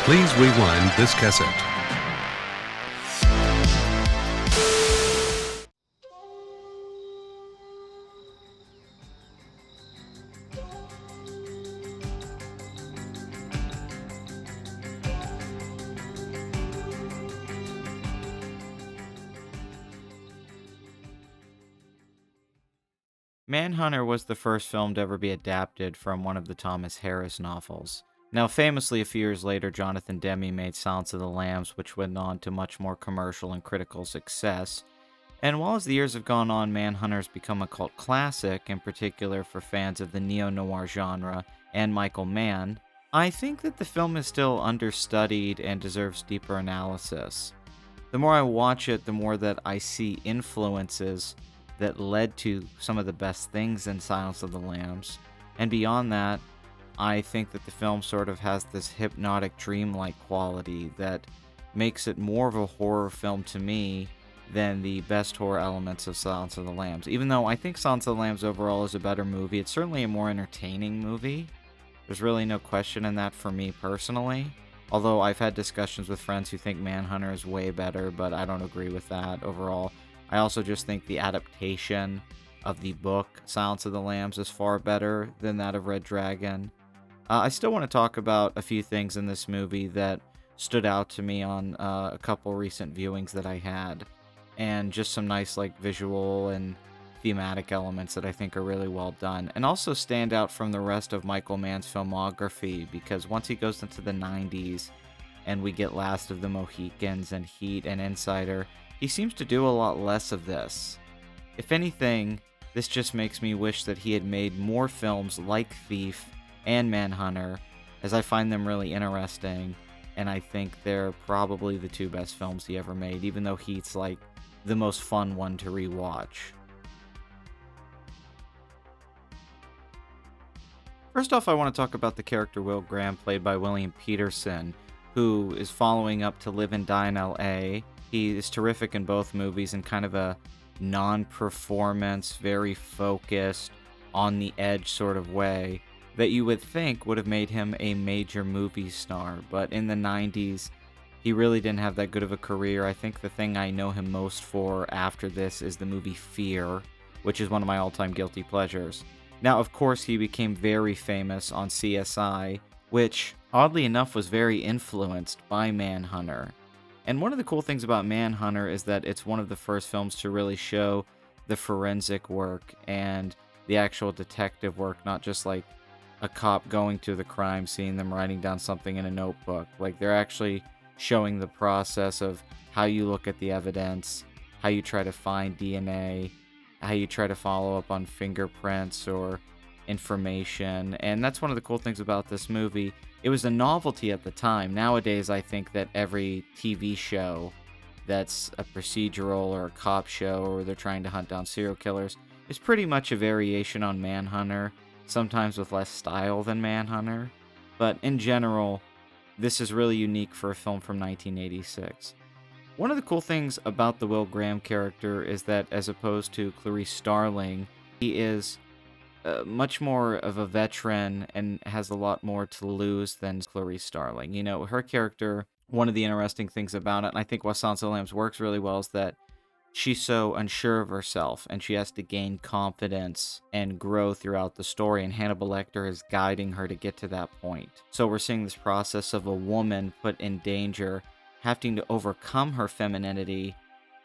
Please rewind this cassette. Manhunter was the first film to ever be adapted from one of the Thomas Harris novels. Now, famously, a few years later, Jonathan Demme made Silence of the Lambs, which went on to much more commercial and critical success. And while as the years have gone on, Manhunter has become a cult classic, in particular for fans of the neo-noir genre and Michael Mann, I think that the film is still understudied and deserves deeper analysis. The more I watch it, the more that I see influences that led to some of the best things in Silence of the Lambs. And beyond that, I think that the film sort of has this hypnotic dreamlike quality that makes it more of a horror film to me than the best horror elements of Silence of the Lambs. Even though I think Silence of the Lambs overall is a better movie, it's certainly a more entertaining movie. There's really no question in that for me personally. Although I've had discussions with friends who think Manhunter is way better, but I don't agree with that overall. I also just think the adaptation of the book Silence of the Lambs is far better than that of Red Dragon. I still want to talk about a few things in this movie that stood out to me on a couple recent viewings that I had, and just some nice visual and thematic elements that I think are really well done, and also stand out from the rest of Michael Mann's filmography, because once he goes into the 90s and we get Last of the Mohicans and Heat and Insider, he seems to do a lot less of this. If anything, this just makes me wish that he had made more films like Thief and Manhunter, as I find them really interesting, and I think they're probably the two best films he ever made, even though Heat's the most fun one to rewatch. First off, I want to talk about the character Will Graham, played by William Peterson, who is following up to Live and Die in L.A. He is terrific in both movies in kind of a non-performance, very focused, on the edge sort of way that you would think would have made him a major movie star. But in the 90s, he really didn't have that good of a career. I think the thing I know him most for after this is the movie Fear, which is one of my all-time guilty pleasures. Now, of course, he became very famous on CSI, which, oddly enough, was very influenced by Manhunter. And one of the cool things about Manhunter is that it's one of the first films to really show the forensic work and the actual detective work, not just a cop going to the crime scene, them writing down something in a notebook. They're actually showing the process of how you look at the evidence, how you try to find DNA, how you try to follow up on fingerprints or information. And that's one of the cool things about this movie. It was a novelty at the time. Nowadays, I think that every TV show that's a procedural or a cop show, or they're trying to hunt down serial killers, is pretty much a variation on Manhunter, sometimes with less style than Manhunter. But in general, this is really unique for a film from 1986. One of the cool things about the Will Graham character is that, as opposed to Clarice Starling, he is much more of a veteran and has a lot more to lose than Clarice Starling. You know, her character, one of the interesting things about it, and I think why Silence of the Lambs works really well, is that she's so unsure of herself and she has to gain confidence and grow throughout the story, and Hannibal Lecter is guiding her to get to that point. So we're seeing this process of a woman put in danger, having to overcome her femininity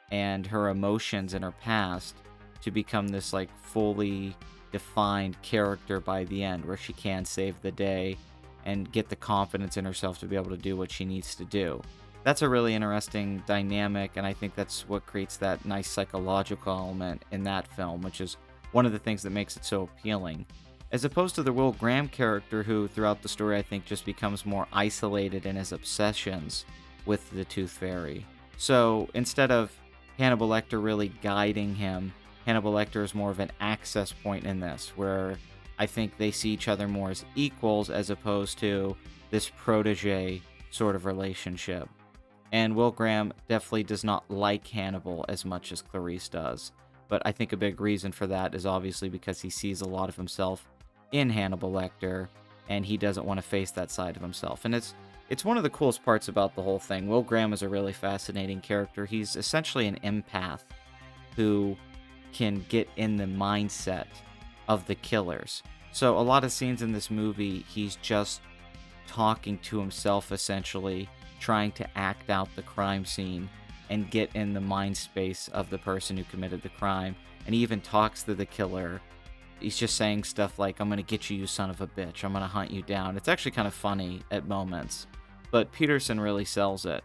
and her emotions in her past to become this fully defined character by the end, where she can save the day and get the confidence in herself to be able to do what she needs to do. That's a really interesting dynamic, and I think that's what creates that nice psychological element in that film, which is one of the things that makes it so appealing. As opposed to the Will Graham character, who throughout the story I think just becomes more isolated in his obsessions with the Tooth Fairy. So instead of Hannibal Lecter really guiding him, Hannibal Lecter is more of an access point in this, where I think they see each other more as equals as opposed to this protege sort of relationship. And Will Graham definitely does not like Hannibal as much as Clarice does. But I think a big reason for that is obviously because he sees a lot of himself in Hannibal Lecter, and he doesn't want to face that side of himself. And it's It's one of the coolest parts about the whole thing. Will Graham is a really fascinating character. He's essentially an empath who can get in the mindset of the killers. So a lot of scenes in this movie, he's just talking to himself, essentially trying to act out the crime scene and get in the mind space of the person who committed the crime. And he even talks to the killer. He's just saying stuff like, "I'm gonna get you, you son of a bitch. I'm gonna hunt you down." It's actually kind of funny at moments, but Peterson really sells it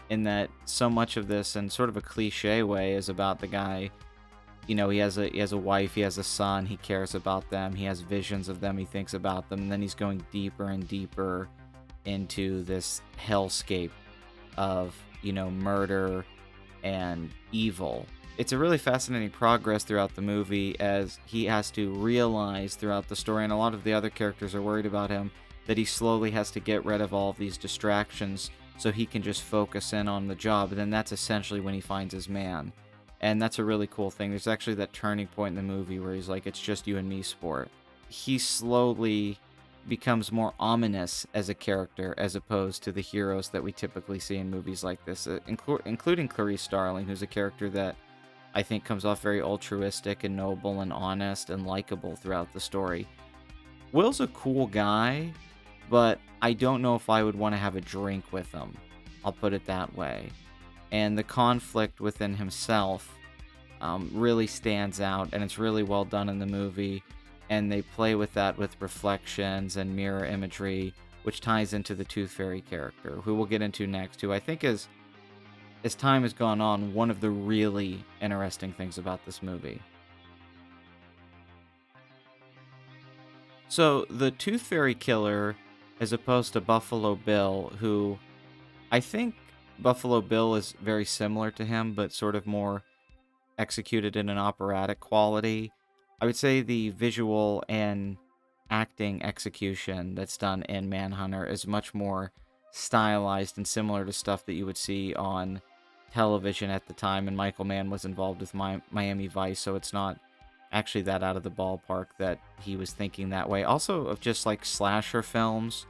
in that so much of this, in sort of a cliche way, is about the guy. He has a wife, he has a son, he cares about them, he has visions of them, he thinks about them, and then he's going deeper and deeper into this hellscape of, murder and evil. It's a really fascinating progress throughout the movie as he has to realize throughout the story, and a lot of the other characters are worried about him, that he slowly has to get rid of all of these distractions so he can just focus in on the job. And then that's essentially when he finds his man. And that's a really cool thing. There's actually that turning point in the movie where he's like, "It's just you and me, sport." He slowly becomes more ominous as a character as opposed to the heroes that we typically see in movies like this, including Clarice Starling, who's a character that I think comes off very altruistic and noble and honest and likable throughout the story. Will's a cool guy, but I don't know if I would want to have a drink with him. I'll put it that way. And the conflict within himself really stands out, and it's really well done in the movie. And they play with that with reflections and mirror imagery, which ties into the Tooth Fairy character, who we'll get into next, who I think is, as time has gone on, one of the really interesting things about this movie. So, the Tooth Fairy killer, as opposed to Buffalo Bill, who I think Buffalo Bill is very similar to him, but sort of more executed in an operatic quality. I would say the visual and acting execution that's done in Manhunter is much more stylized and similar to stuff that you would see on television at the time, and Michael Mann was involved with Miami Vice, so it's not actually that out of the ballpark that he was thinking that way. Also, of just like slasher films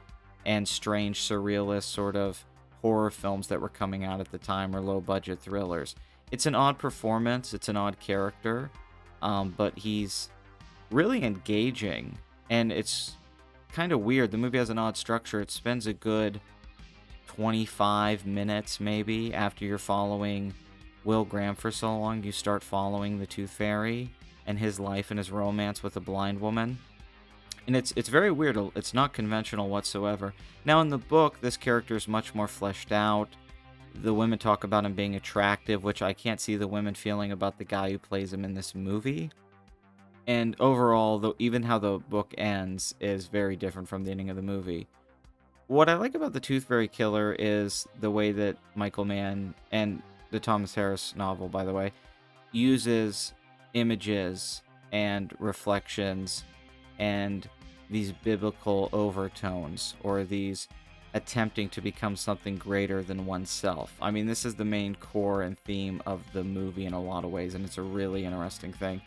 and strange surrealist sort of horror films that were coming out at the time, or low budget thrillers. It's an odd performance, it's an odd character, but he's really engaging, and it's kind of weird. The movie has an odd structure. It spends a good 25 minutes maybe after you're following Will Graham for so long. You start following the Tooth Fairy and his life and his romance with a blind woman. And it's very weird. It's not conventional whatsoever. Now, in the book, this character is much more fleshed out. The women talk about him being attractive, which I can't see the women feeling about the guy who plays him in this movie. And overall, though, even how the book ends is very different from the ending of the movie. What I like about the Tooth Fairy Killer is the way that Michael Mann, and the Thomas Harris novel, by the way, uses images and reflections and these biblical overtones, or these attempting to become something greater than oneself. I mean, this is the main core and theme of the movie in a lot of ways, and it's a really interesting thing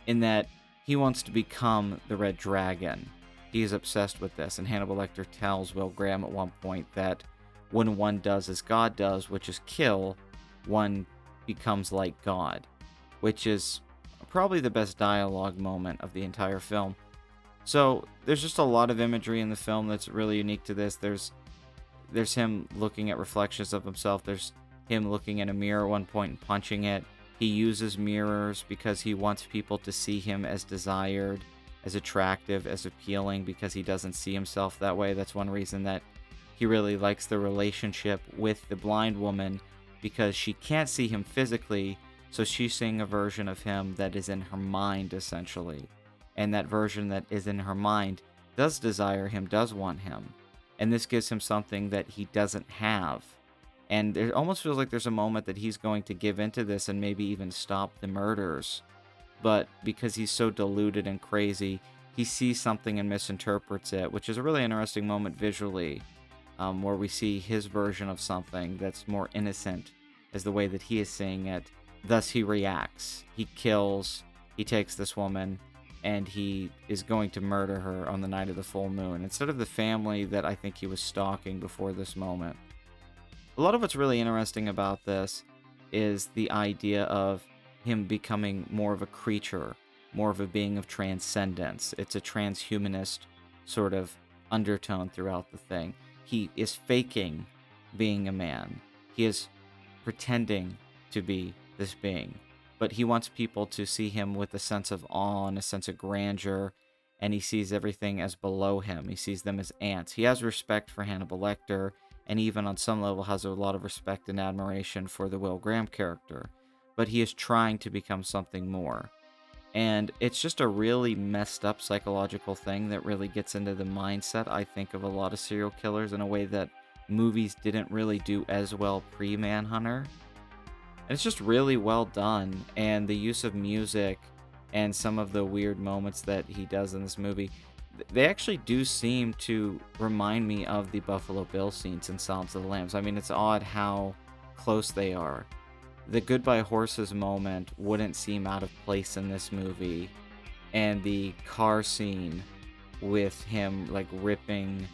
in that he wants to become the Red Dragon. He is obsessed with this, and Hannibal Lecter tells Will Graham at one point that when one does as God does, which is kill, one becomes like God, which is probably the best dialogue moment of the entire film. So there's just a lot of imagery in the film that's really unique to this. There's him looking at reflections of himself. There's him looking in a mirror at one point and punching it. He uses mirrors because he wants people to see him as desired, as attractive, as appealing, because he doesn't see himself that way. That's one reason that he really likes the relationship with the blind woman, because she can't see him physically, so she's seeing a version of him that is in her mind, essentially. And that version that is in her mind does desire him, does want him. And this gives him something that he doesn't have. And it almost feels like there's a moment that he's going to give into this and maybe even stop the murders. But because he's so deluded and crazy, he sees something and misinterprets it, which is a really interesting moment visually, where we see his version of something that's more innocent as the way that he is seeing it. Thus he reacts. He kills, he takes this woman, and he is going to murder her on the night of the full moon, instead of the family that I think he was stalking before this moment. A lot of what's really interesting about this is the idea of him becoming more of a creature, more of a being of transcendence. It's a transhumanist sort of undertone throughout the thing. He is faking being a man. He is pretending to be this being, but he wants people to see him with a sense of awe and a sense of grandeur, and he sees everything as below him. He sees them as ants. He has respect for Hannibal Lecter, and even on some level has a lot of respect and admiration for the Will Graham character, but he is trying to become something more. And it's just a really messed up psychological thing that really gets into the mindset, I think, of a lot of serial killers in a way that movies didn't really do as well pre-Manhunter. And it's just really well done, and the use of music and some of the weird moments that he does in this movie, they actually do seem to remind me of the Buffalo Bill scenes in Silence of the Lambs. I mean, it's odd how close they are. The Goodbye Horses moment wouldn't seem out of place in this movie, and the car scene with him like ripping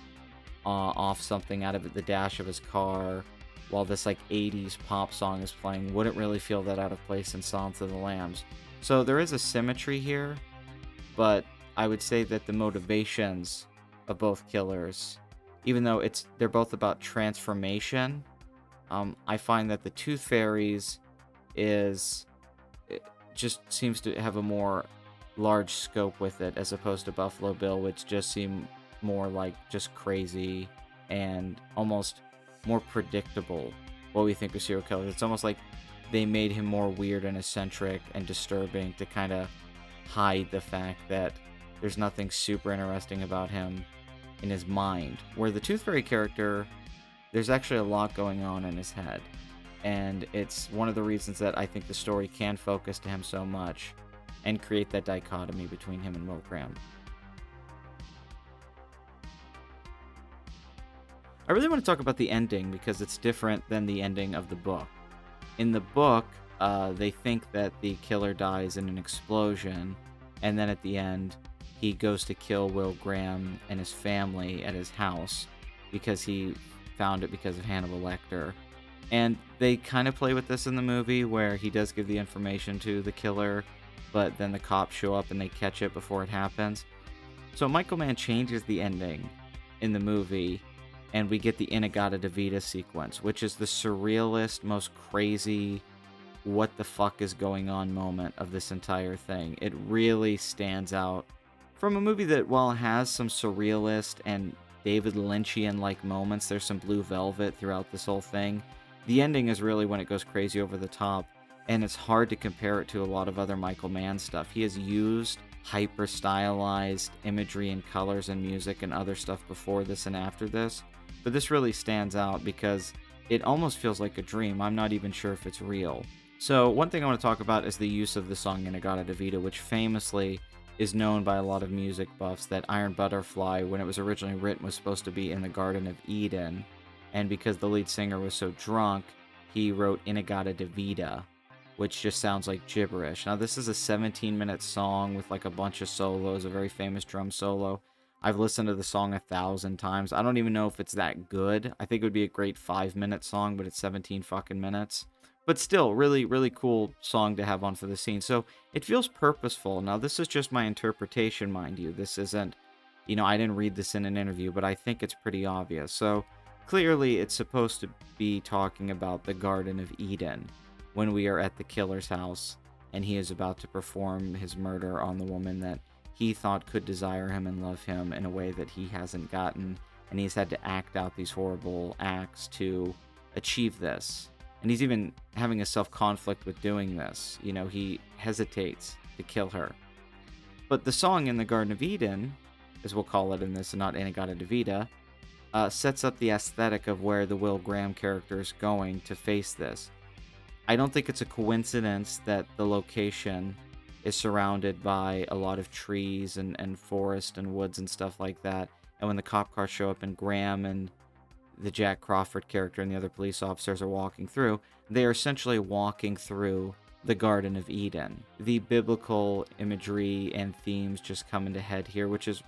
off something out of the dash of his car while this like 80s pop song is playing wouldn't really feel that out of place in Silence of the Lambs. So there is a symmetry here, but I would say that the motivations of both killers, even though they're both about transformation, I find that the Tooth Fairies it just seems to have a more large scope with it, as opposed to Buffalo Bill, which just seemed more like just crazy and almost more predictable what we think of serial killers. It's almost like they made him more weird and eccentric and disturbing to kind of hide the fact that there's nothing super interesting about him in his mind. Where the Tooth Fairy character, there's actually a lot going on in his head. And it's one of the reasons that I think the story can focus to him so much and create that dichotomy between him and Will Graham. I really want to talk about the ending because it's different than the ending of the book. In the book, they think that the killer dies in an explosion, and then at the end, he goes to kill Will Graham and his family at his house because he found it because of Hannibal Lecter. And they kind of play with this in the movie where he does give the information to the killer, but then the cops show up and they catch it before it happens. So Michael Mann changes the ending in the movie, and we get the In-A-Gadda-Da-Vida sequence, which is the surrealist, most crazy, what the fuck is going on moment of this entire thing. It really stands out from a movie that, while it has some surrealist and David Lynchian-like moments, there's some Blue Velvet throughout this whole thing. The ending is really when it goes crazy over the top, and it's hard to compare it to a lot of other Michael Mann stuff. He has used hyper-stylized imagery and colors and music and other stuff before this and after this, but this really stands out because it almost feels like a dream. I'm not even sure if it's real. So one thing I want to talk about is the use of the song In-A-Gadda-Da-Vida, which famously is known by a lot of music buffs that Iron Butterfly, when it was originally written, was supposed to be in the Garden of Eden. And because the lead singer was so drunk, he wrote In-A-Gadda-Da-Vida, which just sounds like gibberish. Now, this is a 17-minute song with like a bunch of solos, a very famous drum solo. I've listened to the song 1,000 times. I don't even know if it's that good. I think it would be a great 5-minute song, but it's 17 fucking minutes. But still, really, really cool song to have on for the scene. So it feels purposeful. Now, this is just my interpretation, mind you. This isn't, I didn't read this in an interview, but I think it's pretty obvious. So clearly, it's supposed to be talking about the Garden of Eden when we are at the killer's house and he is about to perform his murder on the woman that he thought could desire him and love him in a way that he hasn't gotten, and he's had to act out these horrible acts to achieve this. And he's even having a self-conflict with doing this. He hesitates to kill her. But the song in the Garden of Eden, as we'll call it in this and not In-A-Gadda-Da-Vida, sets up the aesthetic of where the Will Graham character is going to face this. I don't think it's a coincidence that the location is surrounded by a lot of trees and forest and woods and stuff like that. And when the cop cars show up and Graham and the Jack Crawford character and the other police officers are walking through, they are essentially walking through the Garden of Eden. The biblical imagery and themes just come into head here, which is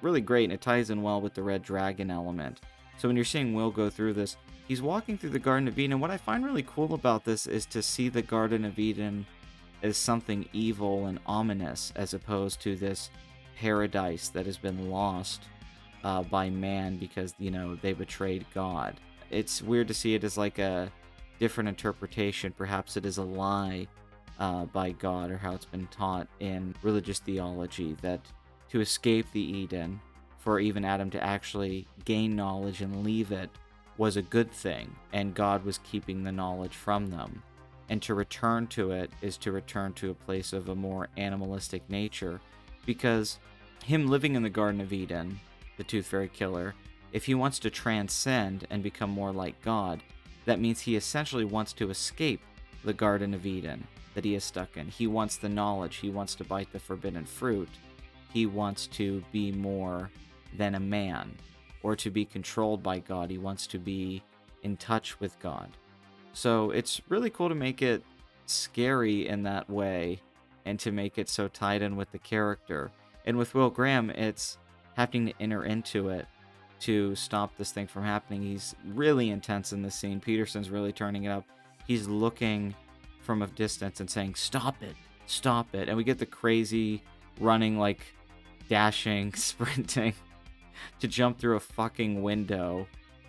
really great, and it ties in well with the red dragon element. So when you're seeing Will go through this, he's walking through the Garden of Eden, and what I find really cool about this is to see the Garden of Eden as something evil and ominous, as opposed to this paradise that has been lost by man because, they betrayed God. It's weird to see it as like a different interpretation. Perhaps it is a lie by God, or how it's been taught in religious theology, that to escape the Eden, for even Adam to actually gain knowledge and leave it, was a good thing, and God was keeping the knowledge from them. And to return to it is to return to a place of a more animalistic nature, because him living in the Garden of Eden, the Tooth Fairy Killer, if he wants to transcend and become more like God, that means he essentially wants to escape the Garden of Eden that he is stuck in. He wants the knowledge. He wants to bite the forbidden fruit. He wants to be more than a man, or to be controlled by God. He wants to be in touch with God. So it's really cool to make it scary in that way, and to make it so tied in with the character. And with Will Graham, it's having to enter into it to stop this thing from happening. He's really intense in this scene. Peterson's really turning it up. He's looking from a distance and saying, "Stop it, stop it." And we get the crazy running, like dashing, sprinting to jump through a fucking window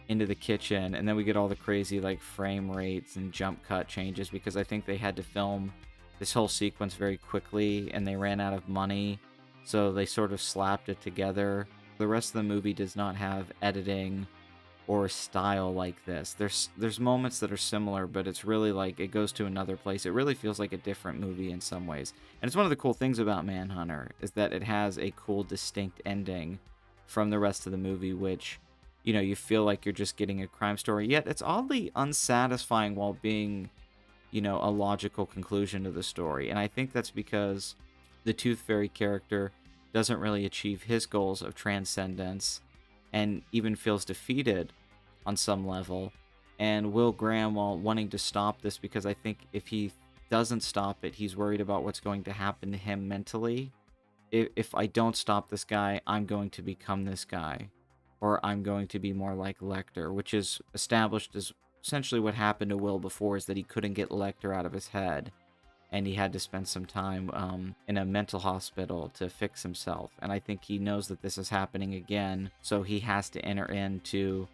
into the kitchen. And then we get all the crazy like frame rates and jump cut changes, because I think they had to film this whole sequence very quickly and they ran out of money. So they sort of slapped it together. The rest of the movie does not have editing or style like this. There's moments that are similar, but it's really like it goes to another place. It really feels like a different movie in some ways. And it's one of the cool things about Manhunter, is that it has a cool, distinct ending from the rest of the movie, which, you feel like you're just getting a crime story, yet it's oddly unsatisfying while being, a logical conclusion to the story. And I think that's because the Tooth Fairy character doesn't really achieve his goals of transcendence, and even feels defeated on some level. And Will Graham, while wanting to stop this, because I think if he doesn't stop it, he's worried about what's going to happen to him mentally. If I don't stop this guy, I'm going to become this guy, or I'm going to be more like Lecter, which is established as essentially what happened to Will before, is that he couldn't get Lecter out of his head, and he had to spend some time in a mental hospital to fix himself. And I think he knows that this is happening again, so he has to enter into,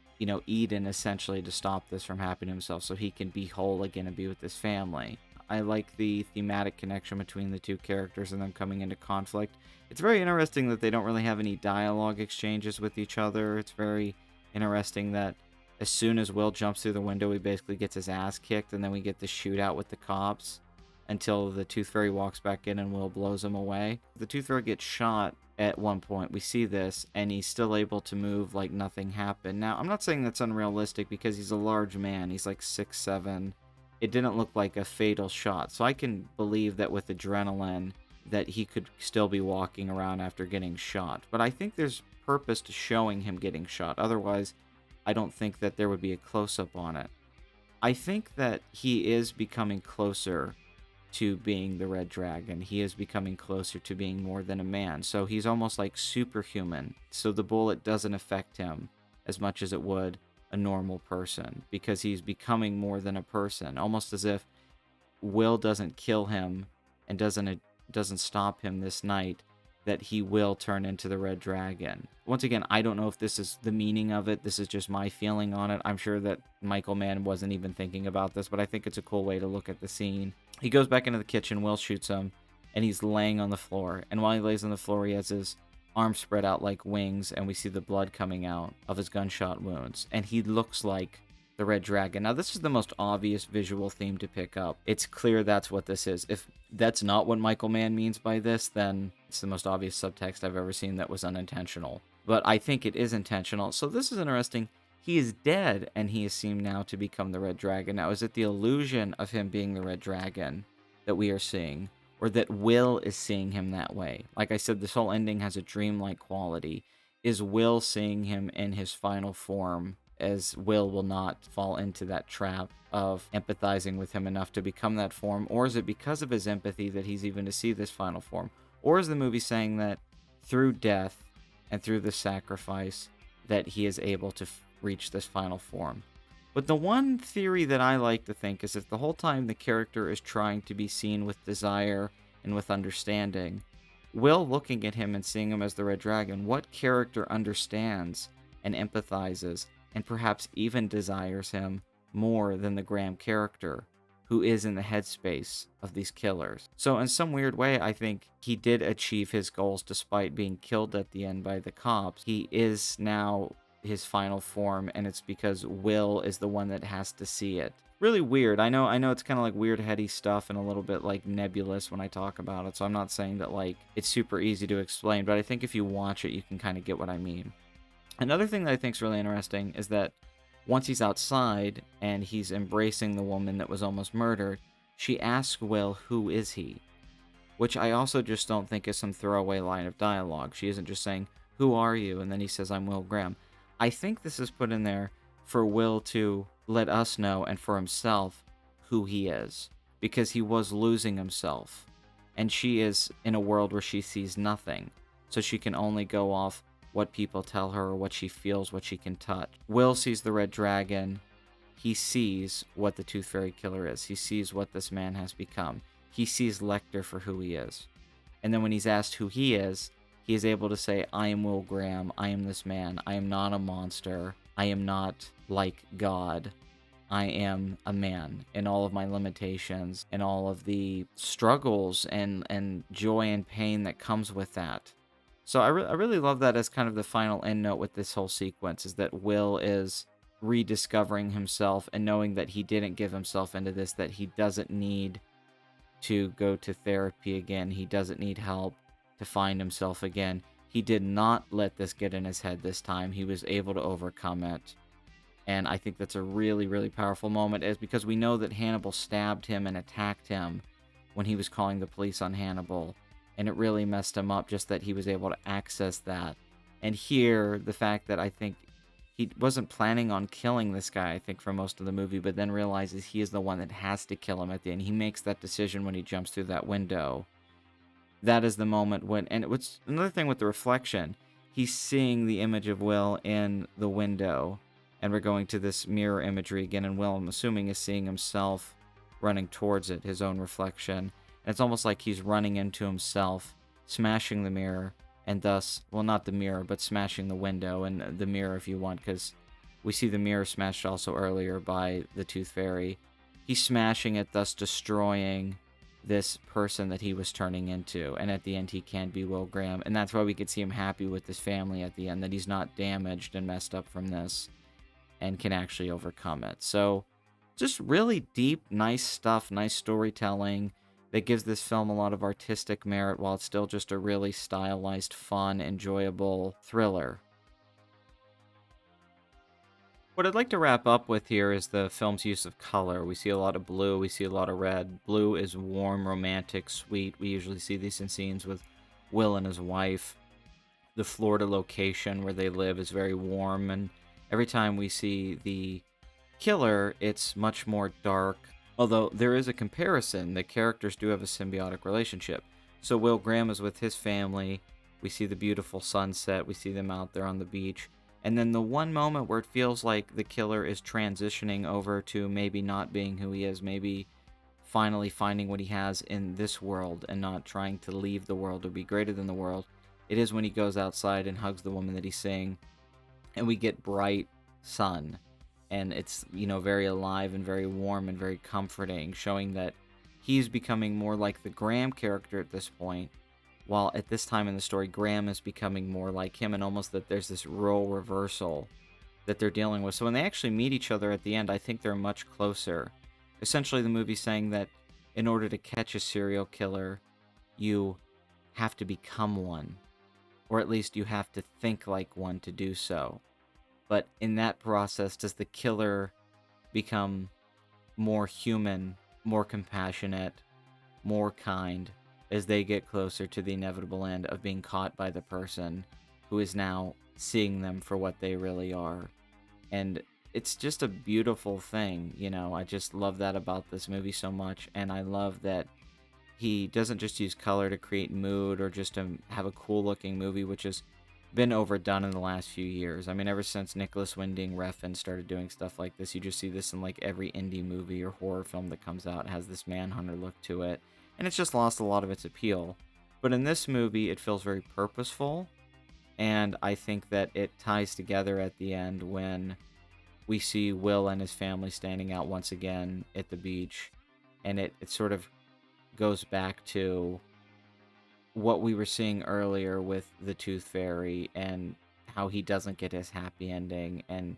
Eden, essentially, to stop this from happening to himself, so he can be whole again and be with his family. I like the thematic connection between the two characters and them coming into conflict. It's very interesting that they don't really have any dialogue exchanges with each other. It's very interesting that as soon as Will jumps through the window, he basically gets his ass kicked, and then we get the shootout with the cops until the Tooth Fairy walks back in and Will blows him away. The Tooth Fairy gets shot at one point. We see this, and he's still able to move like nothing happened. Now, I'm not saying that's unrealistic, because he's a large man. He's like 6'7". It didn't look like a fatal shot, so I can believe that with adrenaline that he could still be walking around after getting shot. But I think there's purpose to showing him getting shot. Otherwise, I don't think that there would be a close-up on it. I think that he is becoming closer to being the Red Dragon. He is becoming closer to being more than a man. So he's almost like superhuman. So the bullet doesn't affect him as much as it would a normal person, because he's becoming more than a person. Almost as if Will doesn't kill him and doesn't stop him this night, that he will turn into the Red Dragon. Once again, I don't know if this is the meaning of it. This is just my feeling on it. I'm sure that Michael Mann wasn't even thinking about this, but I think it's a cool way to look at the scene. He goes back into the kitchen, Will shoots him, and he's laying on the floor. And while he lays on the floor, he has his arms spread out like wings, and we see the blood coming out of his gunshot wounds. And he looks like the Red Dragon. Now, this is the most obvious visual theme to pick up. It's clear that's what this is. If that's not what Michael Mann means by this, then it's the most obvious subtext I've ever seen that was unintentional. But I think it is intentional. So this is interesting. He is dead, and he is seen now to become the Red Dragon. Now, is it the illusion of him being the Red Dragon that we are seeing, or that Will is seeing him that way? Like I said, this whole ending has a dreamlike quality. Is Will seeing him in his final form as Will not fall into that trap of empathizing with him enough to become that form? Or is it because of his empathy that he's even to see this final form? Or is the movie saying that through death and through the sacrifice that he is able to reach this final form? But the one theory that I like to think is that the whole time the character is trying to be seen with desire and with understanding, Will looking at him and seeing him as the Red Dragon, what character understands and empathizes and perhaps even desires him more than the Graham character, who is in the headspace of these killers? So in some weird way, I think he did achieve his goals despite being killed at the end by the cops. He is now his final form, and it's because Will is the one that has to see it. Really weird. I know it's kind of like weird heady stuff and a little bit like nebulous when I talk about it, so I'm not saying that like it's super easy to explain, but I think if you watch it, you can kind of get what I mean. Another thing that I think is really interesting is that once he's outside and he's embracing the woman that was almost murdered, she asks Will, "Who is he?" Which I also just don't think is some throwaway line of dialogue. She isn't just saying, "Who are you?" and then he says, "I'm Will Graham." I think this is put in there for Will to let us know, and for himself, who he is, because he was losing himself. And she is in a world where she sees nothing, so she can only go off what people tell her, or what she feels, what she can touch. Will sees the Red Dragon. He sees what the Tooth Fairy Killer is. He sees what this man has become. He sees Lecter for who he is. And then when he's asked who he is able to say, "I am Will Graham. I am this man. I am not a monster. I am not like God. I am a man in all of my limitations and all of the struggles and joy and pain that comes with that." So I really love that as kind of the final end note with this whole sequence, is that Will is rediscovering himself and knowing that he didn't give himself into this, that he doesn't need to go to therapy again. He doesn't need help to find himself again. He did not let this get in his head this time. He was able to overcome it. And I think that's a really, really powerful moment, is because we know that Hannibal stabbed him and attacked him when he was calling the police on Hannibal. And it really messed him up, just that he was able to access that. And here, the fact that I think he wasn't planning on killing this guy, I think, for most of the movie, but then realizes he is the one that has to kill him at the end. He makes that decision when he jumps through that window. That is the moment when, and what's another thing with the reflection, he's seeing the image of Will in the window, and we're going to this mirror imagery again, and Will, I'm assuming, is seeing himself running towards it, his own reflection. And it's almost like he's running into himself, smashing the mirror, and thus, well, not the mirror, but smashing the window and the mirror, if you want, because we see the mirror smashed also earlier by the Tooth Fairy. He's smashing it, thus destroying this person that he was turning into, and at the end he can be Will Graham, and that's why we could see him happy with his family at the end, that he's not damaged and messed up from this and can actually overcome it. So just really deep, nice stuff, nice storytelling that gives this film a lot of artistic merit while it's still just a really stylized, fun, enjoyable thriller. What I'd like to wrap up with here is the film's use of color. We see a lot of blue, we see a lot of red. Blue is warm, romantic, sweet. We usually see these in scenes with Will and his wife. The Florida location where they live is very warm, and every time we see the killer, it's much more dark. Although there is a comparison, the characters do have a symbiotic relationship. So Will Graham is with his family. We see the beautiful sunset. We see them out there on the beach. And then the one moment where it feels like the killer is transitioning over to maybe not being who he is, maybe finally finding what he has in this world and not trying to leave the world or be greater than the world, it is when he goes outside and hugs the woman that he's seeing. And we get bright sun. And it's, very alive and very warm and very comforting, showing that he's becoming more like the Graham character at this point, while at this time in the story, Graham is becoming more like him, and almost that there's this role reversal that they're dealing with. So when they actually meet each other at the end, I think they're much closer. Essentially, the movie's saying that in order to catch a serial killer, you have to become one, or at least you have to think like one to do so. But in that process, does the killer become more human, more compassionate, more kind as they get closer to the inevitable end of being caught by the person who is now seeing them for what they really are? And it's just a beautiful thing, you know. I just love that about this movie so much, and I love that he doesn't just use color to create mood or just to have a cool looking movie, which has been overdone in the last few years. I mean, ever since Nicholas Winding Refn started doing stuff like this, you just see this in like every indie movie or horror film that comes out. It has this Manhunter look to it, and it's just lost a lot of its appeal. But in this movie, it feels very purposeful, and I think that it ties together at the end when we see Will and his family standing out once again at the beach, and it sort of goes back to what we were seeing earlier with the Tooth Fairy and how he doesn't get his happy ending, and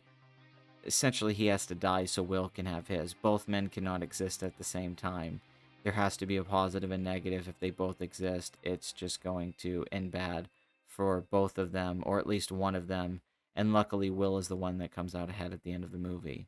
essentially he has to die so Will can have his. Both men cannot exist at the same time. There has to be a positive and negative. If they both exist, it's just going to end bad for both of them, or at least one of them. And luckily, Will is the one that comes out ahead at the end of the movie.